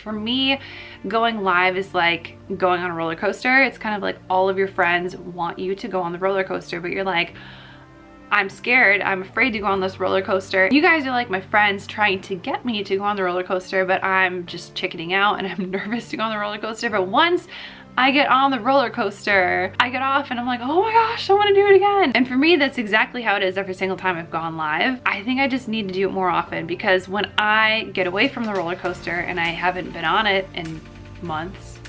For me, going live is like going on a roller coaster. It's kind of like all of your friends want you to go on the roller coaster, but you're like, I'm scared, I'm afraid to go on this roller coaster. You guys are like my friends trying to get me to go on the roller coaster, but I'm just chickening out and I'm nervous to go on the roller coaster. But once I get on the roller coaster, I get off and I'm like, oh my gosh, I want to do it again. And for me, that's exactly how it is every single time I've gone live. I think I just need to do it more often, because when I get away from the roller coaster and I haven't been on it in months,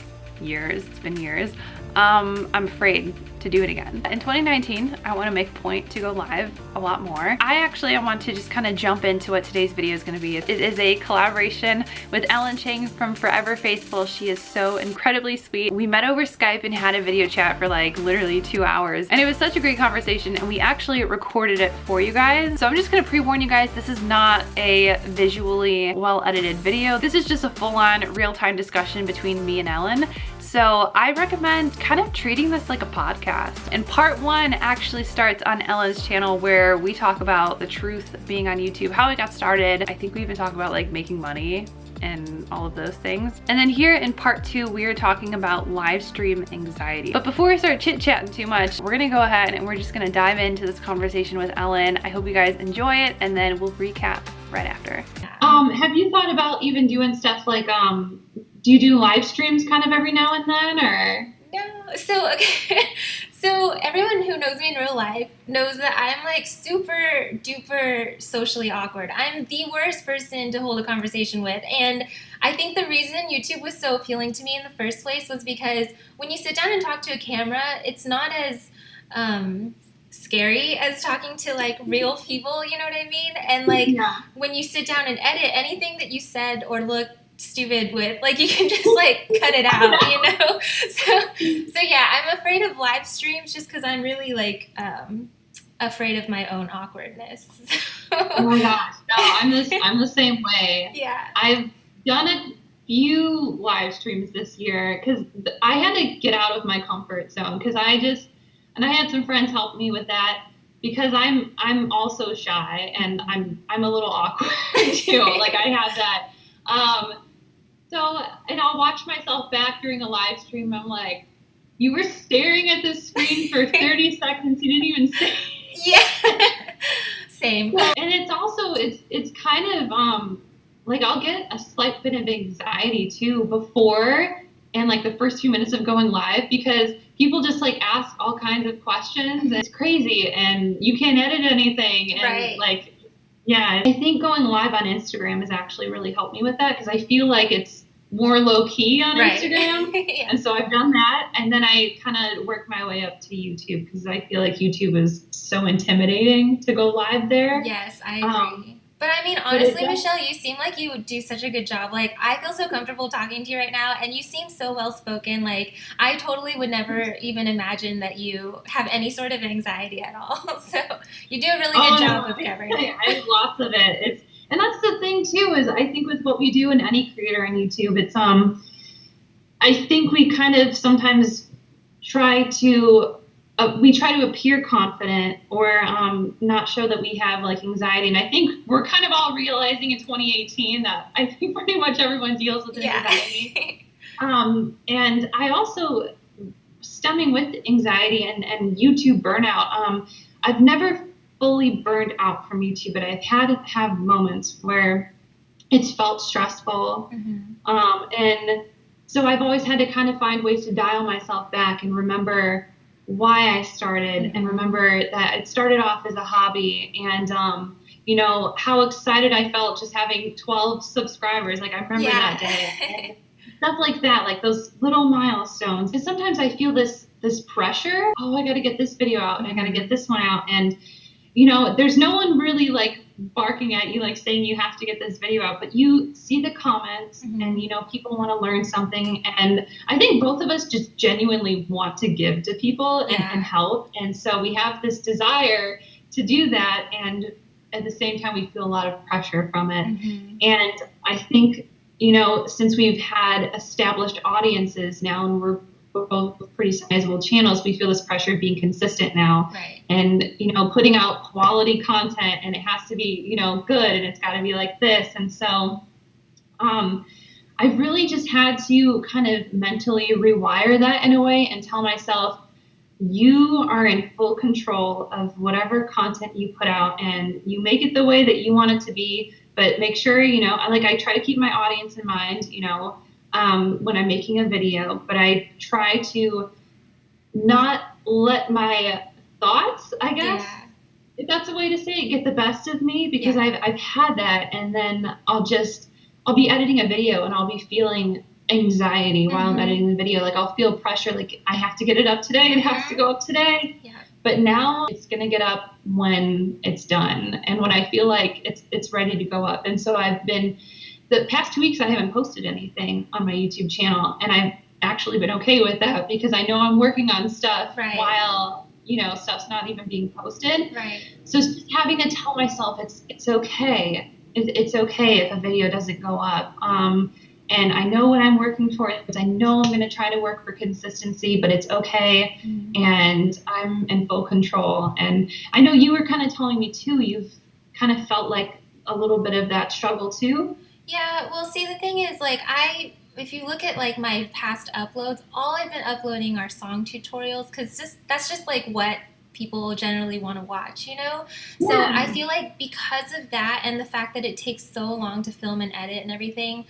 years, it's been years, I'm afraid to do it again. In 2019, I want to make a point to go live a lot more. I want to just kind of jump into what today's video is going to be. It is a collaboration with Ellen Chang from Forever Faithful. She is so incredibly sweet. We met over Skype and had a video chat for like literally 2 hours, and it was such a great conversation, and we actually recorded it for you guys. So I'm just gonna pre-warn you guys, this is not a visually well-edited video. This is just a full-on real-time discussion between me and Ellen. So I recommend kind of treating this like a podcast. And part 1 actually starts on Ellen's channel, where we talk about the truth of being on YouTube, how it got started. I think we even talk about like making money and all of those things. And then here in part 2, we are talking about live stream anxiety. But before we start chit-chatting too much, we're gonna go ahead and we're just gonna dive into this conversation with Ellen. I hope you guys enjoy it, and then we'll recap right after. Have you thought about even doing stuff like, do you do live streams kind of every now and then, or? No, so everyone who knows me in real life knows that I'm like super duper socially awkward. I'm the worst person to hold a conversation with, and I think the reason YouTube was so appealing to me in the first place was because when you sit down and talk to a camera, it's not as scary as talking to like real people, you know what I mean? And like when you sit down and edit, anything that you said or looked stupid with, like, you can just like cut it out, you know? So yeah, I'm afraid of live streams just because I'm really like afraid of my own awkwardness. Oh my gosh, no, I'm the same way. Yeah, I've done a few live streams this year because I had to get out of my comfort zone, because I had some friends help me with that, because I'm also shy and I'm a little awkward too. Like, I have that. And I'll watch myself back during a live stream. I'm like, you were staring at this screen for 30 seconds. You didn't even say. Yeah. Same. And it's also, it's kind of, like, I'll get a slight bit of anxiety too before and like the first few minutes of going live, because people just like ask all kinds of questions, and it's crazy, and you can't edit anything. And right. Like, yeah, I think going live on Instagram has actually really helped me with that, because I feel like it's more low key on right. Instagram. Yeah. And so I've done that. And then I kind of worked my way up to YouTube, because I feel like YouTube is so intimidating to go live there. Yes, I agree. But I mean, honestly, Michelle, you seem like you do such a good job. Like, I feel so comfortable talking to you right now, and you seem so well-spoken. Like, I totally would never even imagine that you have any sort of anxiety at all. So you do a really good job of covering it. I have lots of it. And that's the thing too, is I think with what we do in any creator on YouTube, it's I think we kind of sometimes try to appear confident or not show that we have like anxiety. And I think we're kind of all realizing in 2018 that I think pretty much everyone deals with anxiety. And I also, stemming with anxiety and YouTube burnout, I've never fully burned out from YouTube, but I've had to have moments where it's felt stressful. Mm-hmm. And so I've always had to kind of find ways to dial myself back and remember why I started, and remember that it started off as a hobby, and you know, how excited I felt just having 12 subscribers. Like, I remember that day. And stuff like that, like those little milestones. And sometimes I feel this pressure. Oh, I got to get this video out, and I got to get this one out. And you know, there's no one really like barking at you, like saying you have to get this video out, but you see the comments, and you know, people want to learn something. And I think both of us just genuinely want to give to people and help. And so we have this desire to do that. And at the same time, we feel a lot of pressure from it. And I think, you know, since we've had established audiences now, and we're both pretty sizable channels, we feel this pressure of being consistent now. Right. And, you know, putting out quality content, and it has to be, you know, good, and it's got to be like this. And so I I've really just had to kind of mentally rewire that in a way and tell myself, you are in full control of whatever content you put out, and you make it the way that you want it to be. But make sure, I try to keep my audience in mind, when I'm making a video, but I try to not let my thoughts, I guess, if that's a way to say it, get the best of me, because I've had that, and then I'll be editing a video and I'll be feeling anxiety while I'm editing the video. Like, I'll feel pressure, like I have to get it up today, it has to go up today. But now it's gonna get up when it's done and when I feel like it's ready to go up. And so the past 2 weeks I haven't posted anything on my YouTube channel, and I've actually been okay with that, because I know I'm working on stuff while stuff's not even being posted. So it's just having to tell myself it's okay. It's okay if a video doesn't go up. And I know what I'm working towards. I know I'm going to try to work for consistency, but it's okay. And I'm in full control. And I know you were kind of telling me too, you've kind of felt like a little bit of that struggle too. Yeah, well, see, the thing is, like, if you look at, like, my past uploads, all I've been uploading are song tutorials, because that's just, like, what people generally want to watch, So I feel like because of that and the fact that it takes so long to film and edit and everything,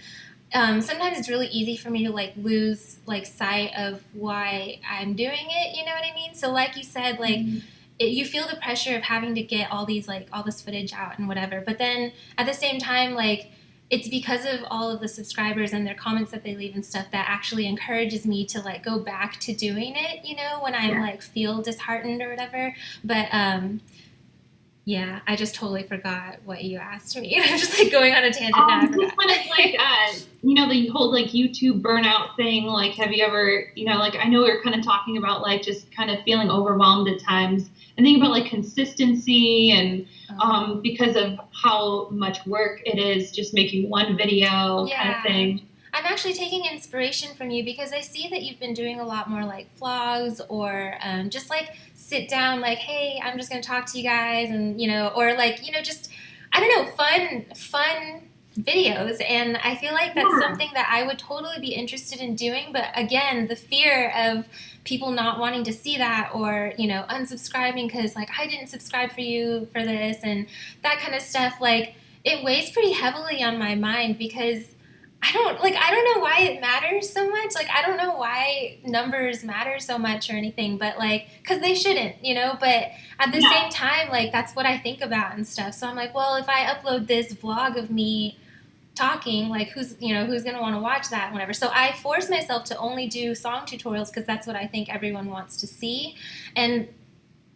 sometimes it's really easy for me to, like, lose, like, sight of why I'm doing it, you know what I mean? So, like you said, like, you feel the pressure of having to get all this footage out and whatever, but then at the same time, like, it's because of all of the subscribers and their comments that they leave and stuff that actually encourages me to, like, go back to doing it, when I'm like feel disheartened or whatever. But yeah, I just totally forgot what you asked me. I'm just, like, going on a tangent now. I forgot. Kind of like the whole, like, YouTube burnout thing. Like, have you ever, like, I know we were kind of talking about, like, just kind of feeling overwhelmed at times, and think about, like, consistency and because of how much work it is just making one video kind of thing. I'm actually taking inspiration from you, because I see that you've been doing a lot more, like, vlogs or just, like, sit down, like, hey, I'm just going to talk to you guys, and, or, like, just, I don't know, fun videos. And I feel like that's something that I would totally be interested in doing. But again, the fear of people not wanting to see that, or, unsubscribing because, like, I didn't subscribe for you for this and that kind of stuff, like, it weighs pretty heavily on my mind, because I don't know why it matters so much. Like, I don't know why numbers matter so much or anything, but, like, because they shouldn't, but at the same time, like, that's what I think about and stuff. So I'm like, well, if I upload this vlog of me talking, like, who's going to want to watch that and whatever. So I force myself to only do song tutorials, because that's what I think everyone wants to see. And,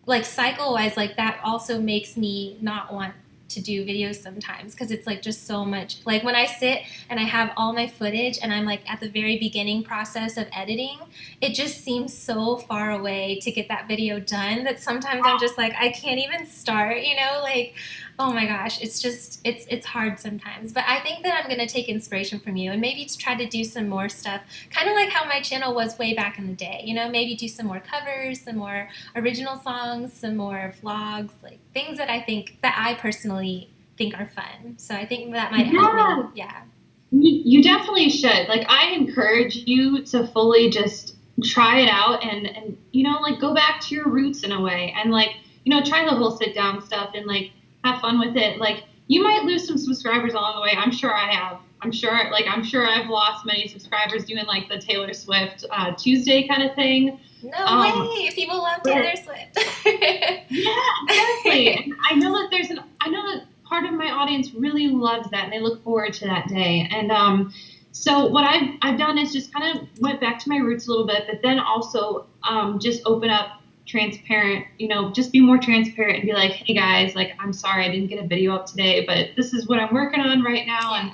like, cycle-wise, like, that also makes me not want to do videos sometimes, because it's, like, just so much. Like, when I sit and I have all my footage and I'm, like, at the very beginning process of editing, it just seems so far away to get that video done that sometimes I'm just like, I can't even start, like, oh my gosh, it's just, it's hard sometimes. But I think that I'm going to take inspiration from you and maybe to try to do some more stuff, kind of like how my channel was way back in the day, maybe do some more covers, some more original songs, some more vlogs, like, things that I personally think are fun. So I think that might help me. Yeah. You definitely should. Like, I encourage you to fully just try it out and like, go back to your roots in a way, and, like, try the whole sit down stuff and, like, have fun with it. Like, you might lose some subscribers along the way. I'm sure I have. I'm sure I've lost many subscribers doing, like, the Taylor Swift Tuesday kind of thing. No way! People love Taylor Swift. Yeah, exactly. And I know that part of my audience really loves that, and they look forward to that day. And so what I've done is just kind of went back to my roots a little bit, but then also just open up, transparent, just be more transparent and be like, hey guys, like, I'm sorry I didn't get a video up today, but this is what I'm working on right now. And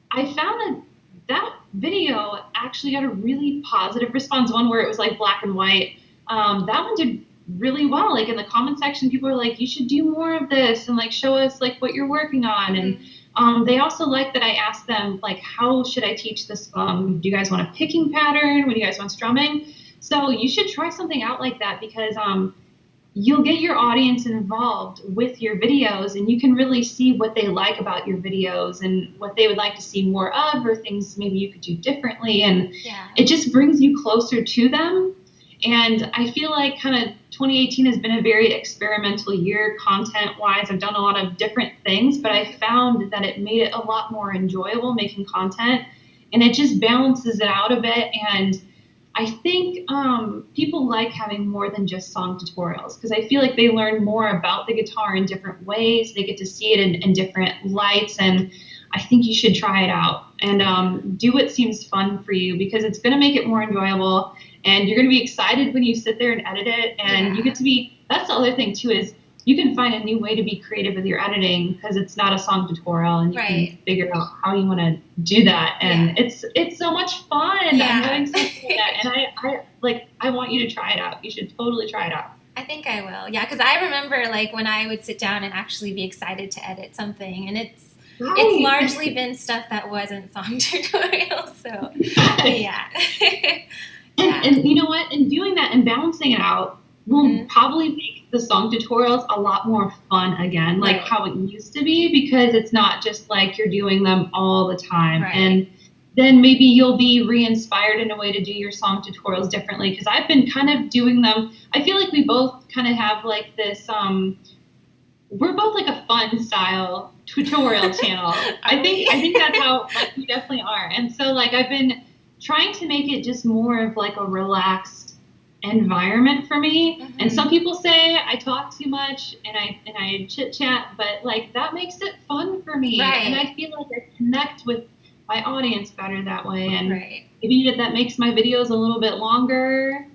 I found that video actually got a really positive response. One where it was, like, black and white. That one did really well. Like, in the comment section, people were like, you should do more of this and, like, show us, like, what you're working on. And they also liked that I asked them, like, how should I teach this song? Do you guys want a picking pattern? What do you guys want strumming? So you should try something out like that, because you'll get your audience involved with your videos, and you can really see what they like about your videos and what they would like to see more of, or things maybe you could do differently. And it just brings you closer to them. And I feel like kind of 2018 has been a very experimental year content wise. I've done a lot of different things, but I found that it made it a lot more enjoyable making content, and it just balances it out a bit. And I think people like having more than just song tutorials, because I feel like they learn more about the guitar in different ways. They get to see it in different lights, and I think you should try it out and do what seems fun for you, because it's going to make it more enjoyable, and you're going to be excited when you sit there and edit it. And you get to be, that's the other thing too, is you can find a new way to be creative with your editing, because it's not a song tutorial, and you can figure out how you want to do that. And it's so much fun. I'm doing something like that, and I want you to try it out. You should totally try it out. I think I will. Yeah, because I remember like when I would sit down and actually be excited to edit something, and it's largely been stuff that wasn't song tutorials. So yeah. And you know what? And doing that and balancing it out will probably make the song tutorials a lot more fun again, like how it used to be, because it's not just like you're doing them all the time. And then maybe you'll be re-inspired in a way to do your song tutorials differently, because I've been kind of doing them. I feel like we both kind of have like this, we're both like a fun style tutorial channel. I think that's how, like, we definitely are. And so like I've been trying to make it just more of like a relaxed environment for me. And some people say I talk too much and I chit chat, but like that makes it fun for me. And I feel like I connect with my audience better that way. And maybe that makes my videos a little bit longer,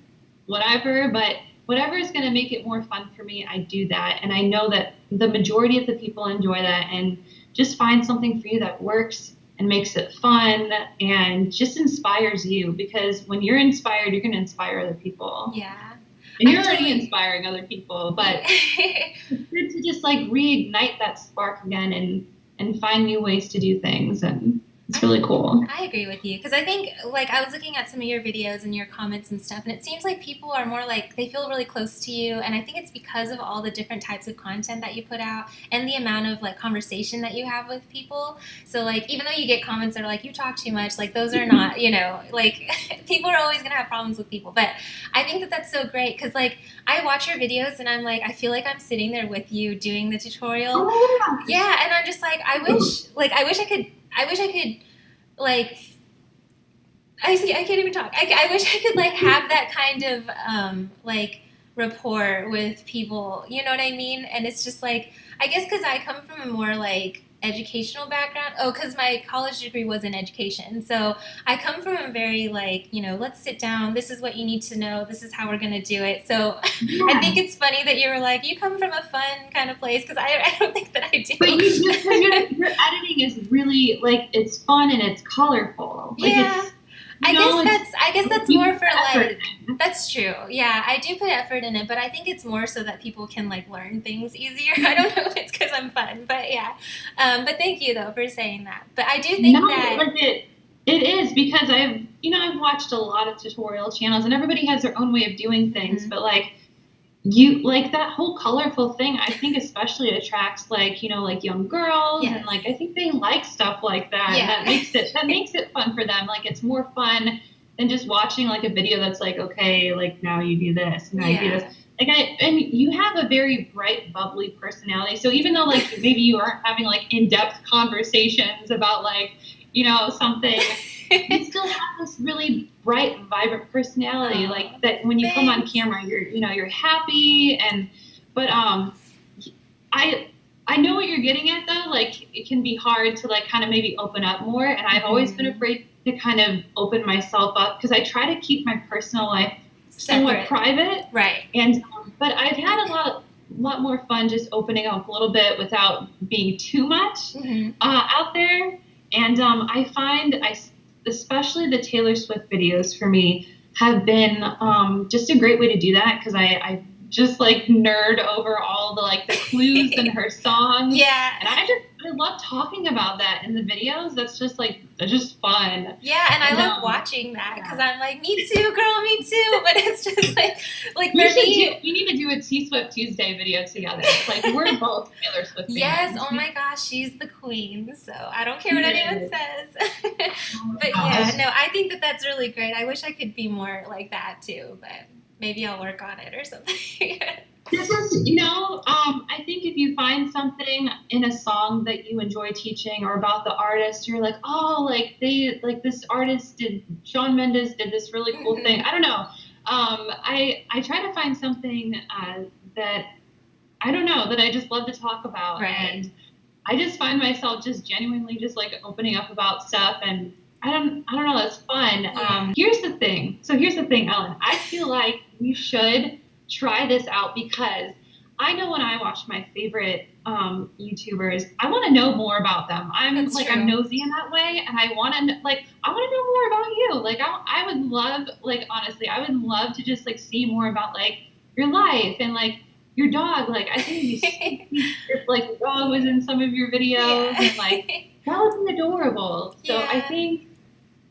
whatever, but whatever is going to make it more fun for me, I do that. And I know that the majority of the people enjoy that, and just find something for you that works and makes it fun and just inspires you, because when you're inspired, you're going to inspire other people. And you're already inspiring other people, but it's good to just like reignite that spark again and find new ways to do things. And it's really cool. I agree with you, because I think, like, I was looking at some of your videos and your comments and stuff, and it seems like people are more like, they feel really close to you, and I think it's because of all the different types of content that you put out and the amount of, like, conversation that you have with people. So, like, even though you get comments that are like, you talk too much, like, those are not, you know, like, people are always going to have problems with people, but I think that that's so great, because, like, I watch your videos, and I'm like, I feel like I'm sitting there with you doing the tutorial. And I'm just like, I wish I could, like, I can't even talk. I wish I could, like, have that kind of, like, rapport with people, you know what I mean? And it's just, like, I guess because I come from a more, like, educational background. Oh, because my college degree was in education. So I come from a very, like, you know, let's sit down. This is what you need to know. This is how we're going to do it. So I think it's funny that you were like, you come from a fun kind of place, because I don't think that I do. But your editing is really, like, it's fun and it's colorful. Like, it's, I guess that's more for, like, that's true. Yeah, I do put effort in it, but I think it's more so that people can, like, learn things easier. I don't know if it's because I'm fun, but yeah. But thank you, though, for saying that. But I do think that... Like it is, because I've watched a lot of tutorial channels, and everybody has their own way of doing things, but, like, that whole colorful thing, I think especially attracts, like, like young girls, and, like, I think they like stuff like that. That makes it fun for them. Like, it's more fun than just watching, like, a video that's like, okay, like, now you do this, now you do this. Like, and you have a very bright, bubbly personality. So even though, like, maybe you aren't having, like, in-depth conversations about, like, something, you still have this really bright, vibrant personality, like, that when you come on camera, you're happy. But I know what you're getting at, though. Like, it can be hard to, like, kind of maybe open up more, and I've always been afraid to kind of open myself up, because I try to keep my personal life somewhat private. And but I've had a lot more fun just opening up a little bit without being too much out there. And I find especially the Taylor Swift videos for me have been just a great way to do that, because I just, like, nerd over all the, like, the clues in her songs. And I love talking about that in the videos. That's just fun. Yeah, and I love watching that because I'm like, me too, girl, me too. But it's just like for me, we need to do a T Swift Tuesday video together. It's like we're both Taylor Swift fans. Yes, oh my gosh, she's the queen. So I don't care what anyone says. But yeah, no, I think that that's really great. I wish I could be more like that too, but maybe I'll work on it or something. This is, I think if you find something in a song that you enjoy teaching or about the artist, you're like, oh, this artist Shawn Mendes did this really cool thing. I don't know. I try to find something that, I don't know, that I just love to talk about. Right. And I just find myself just genuinely just like opening up about stuff, and I don't know, it's fun. Yeah. Here's the thing, Ellen. I feel like you should try this out because I know when I watch my favorite YouTubers, I want to know more about them. I'm nosy in that way, and I want to know more about you. Like I would love, honestly, I would love to just see more about your life and your dog. I think it'd be if your dog was in some of your videos, and that would be adorable. So I think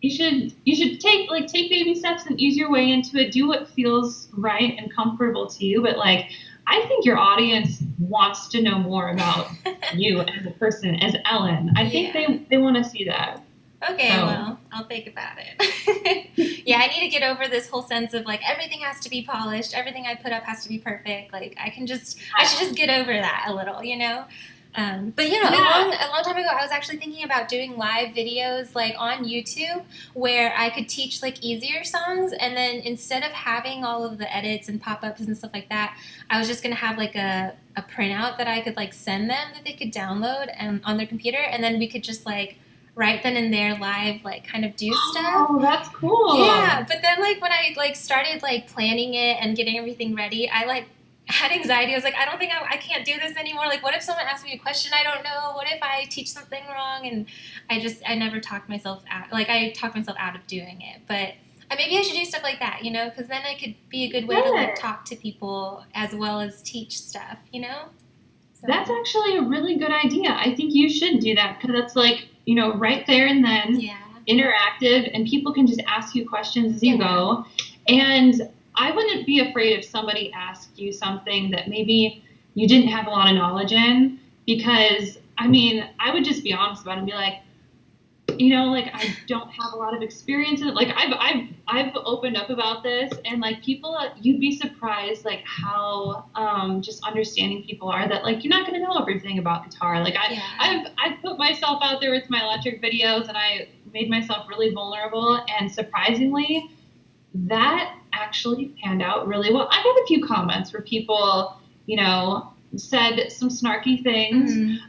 you should take baby steps and ease your way into it. Do what feels right and comfortable to you. But I think your audience wants to know more about you as a person, as Ellen. I think they want to see that. Okay, well, I'll think about it. Yeah, I need to get over this whole sense of everything has to be polished, everything I put up has to be perfect. I should just get over that a little, But a long time ago, I was actually thinking about doing live videos on YouTube where I could teach easier songs, and then instead of having all of the edits and pop-ups and stuff like that, I was just gonna have a printout that I could send them that they could download and on their computer, and then we could just right then and there live kind of do stuff. Oh, that's cool. Yeah, but then when I started planning it and getting everything ready, I had anxiety. I was I don't think I can't do this anymore. What if someone asks me a question I don't know? What if I teach something wrong? And I never talked myself out. I talked myself out of doing it. But maybe I should do stuff like that, because then it could be a good way to talk to people as well as teach stuff, So. That's actually a really good idea. I think you should do that because it's right there and then, interactive, and people can just ask you questions as you go. And I wouldn't be afraid if somebody asked you something that maybe you didn't have a lot of knowledge in, because I would just be honest about it and be I don't have a lot of experience in it. I've opened up about this, and people, you'd be surprised how just understanding people are, that you're not going to know everything about guitar. I've put myself out there with my electric videos, and I made myself really vulnerable, and surprisingly, that actually panned out really well. I got a few comments where people, said some snarky things.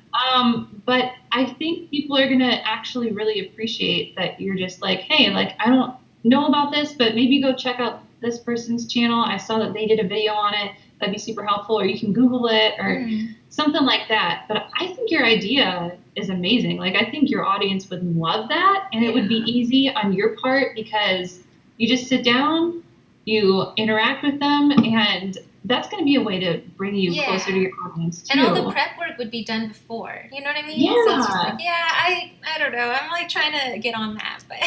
But I think people are going to actually really appreciate that you're just hey, I don't know about this, but maybe go check out this person's channel. I saw that they did a video on it. That'd be super helpful. Or you can Google it or something like that. But I think your idea is amazing. I think your audience would love that. And it would be easy on your part because you just sit down, you interact with them, and that's going to be a way to bring you closer to your audience too. And all the prep work would be done before. You know what I mean? Yeah. So it's just I don't know. I'm trying to get on that, but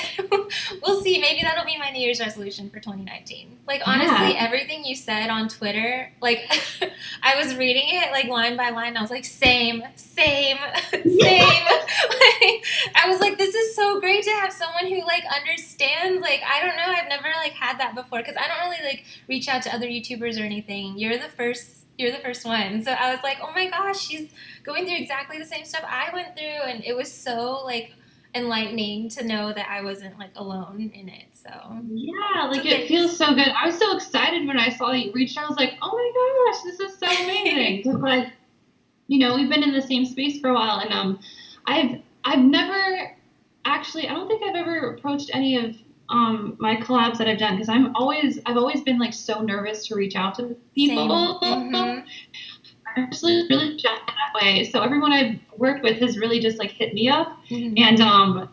we'll see. Maybe that'll be my New Year's resolution for 2019. Honestly, everything you said on Twitter, I was reading it line by line. And I was same. I was this is so great to have someone who understands. I don't know. I've never had that before because I don't really reach out to other YouTubers or anything. You're the first one. So I was oh my gosh, she's going through exactly the same stuff I went through, and it was so enlightening to know that I wasn't alone in it. So yeah, it feels so good. I was so excited when I saw that you reached out. I was oh my gosh, this is so amazing. But we've been in the same space for a while, and I've never actually, I don't think I've ever approached any of my collabs that I've done, because I've always been so nervous to reach out to people. I'm actually really shy that way. So everyone I've worked with has really just hit me up, and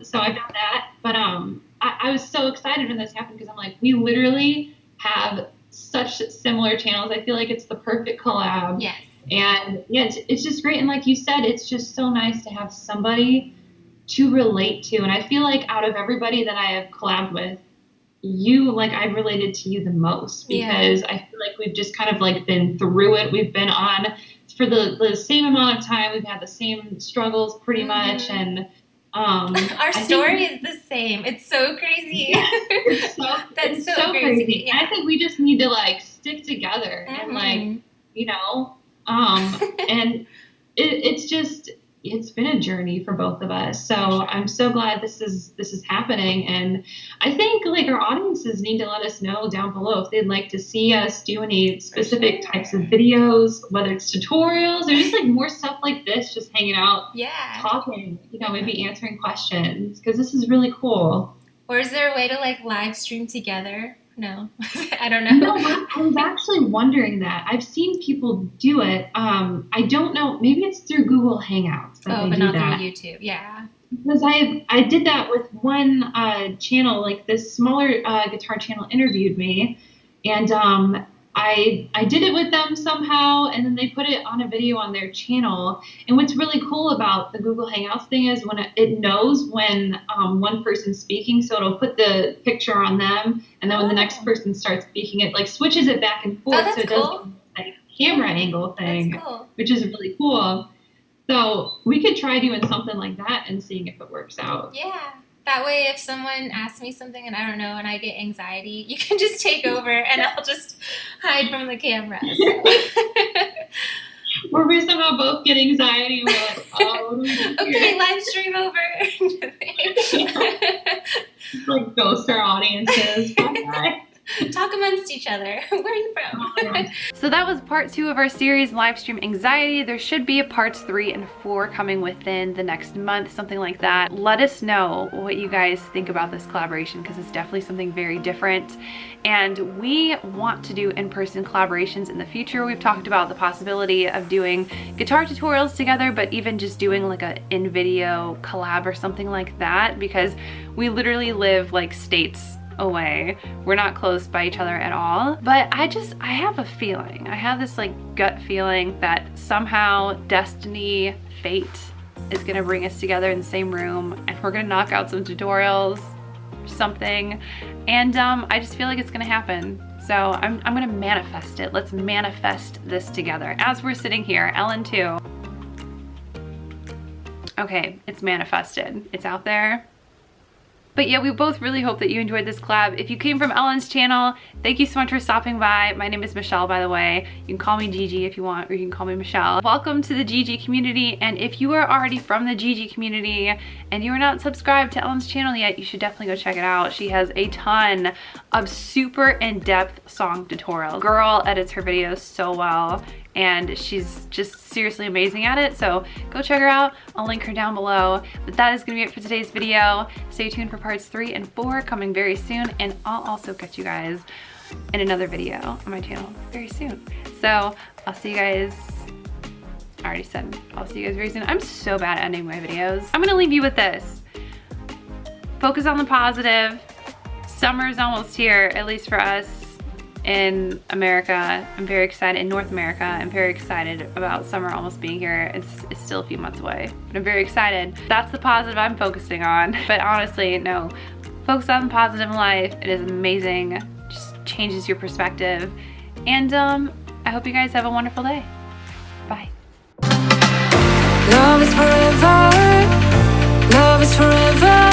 so I've done that. But I was so excited when this happened because I'm we literally have such similar channels. I feel it's the perfect collab. Yes. And yeah, it's just great. And like you said, it's just so nice to have somebody to relate to. And I feel like out of everybody that I have collabed with, I've related to you the most, because I feel like we've just kind of like been through it. We've been on for the same amount of time. We've had the same struggles pretty much. And our story is the same. It's so crazy. Yeah, it's so crazy. Yeah. I think we just need to like stick together and like, and it's been a journey for both of us. So I'm so glad this is happening. And I think like our audiences need to let us know down below if they'd like to see us do any specific types of videos, whether it's tutorials or just like more stuff like this, just hanging out, talking, maybe answering questions, because this is really cool. Or is there a way to like live stream together? No, I don't know. No, I was actually wondering that. I've seen people do it. I don't know. Maybe it's through Google Hangouts. But not through YouTube. Yeah. Because I did that with one channel, like this smaller guitar channel interviewed me, and I did it with them somehow, and then they put it on a video on their channel. And what's really cool about the Google Hangouts thing is when it knows when one person's speaking, so it'll put the picture on them, and then when the next person starts speaking, it like switches it back and forth, so it does like camera angle thing, which is really cool. So we could try doing something like that and seeing if it works out. Yeah. That way, if someone asks me something and I don't know and I get anxiety, you can just take over and I'll just hide from the camera. So. Where we somehow both get anxiety. We're like, oh, what do we do okay, live stream over. Just like ghost our audiences. Bye. Talk amongst each other. Where are you from? So that was part 2 of our series, Live Stream Anxiety. There should be a parts 3 and 4 coming within the next month, something like that. Let us know what you guys think about this collaboration, because it's definitely something very different. And we want to do in-person collaborations in the future. We've talked about the possibility of doing guitar tutorials together, but even just doing like a in-video collab or something like that, because we literally live like states away. We're not close by each other at all. But I have a feeling, I have this like gut feeling that somehow destiny, fate is gonna bring us together in the same room, and we're gonna knock out some tutorials or something. And I just feel like it's gonna happen. So I'm gonna manifest it. Let's manifest this together. As we're sitting here, Ellen too. Okay, it's manifested. It's out there. But yeah, we both really hope that you enjoyed this collab. If you came from Ellen's channel, thank you so much for stopping by. My name is Michelle, by the way. You can call me Gigi if you want, or you can call me Michelle. Welcome to the Gigi community, and if you are already from the Gigi community and you are not subscribed to Ellen's channel yet, you should definitely go check it out. She has a ton of super in-depth song tutorials. Girl edits her videos so well, and she's just seriously amazing at it, so go check her out. I'll link her down below. But that is gonna be it for today's video. Stay tuned for parts 3 and 4 coming very soon, and I'll also catch you guys in another video on my channel very soon. So I'll see you guys, I already said I'll see you guys very soon. I'm so bad at ending my videos. I'm gonna leave you with this. Focus on the positive. Summer's almost here, at least for us in America. I'm very excited. In North America, I'm very excited about summer almost being here. It's still a few months away, but I'm very excited. That's the positive I'm focusing on. But honestly, no, focus on the positive in life. It is amazing. Just changes your perspective. And I hope you guys have a wonderful day. Bye. Love is forever. Love is forever.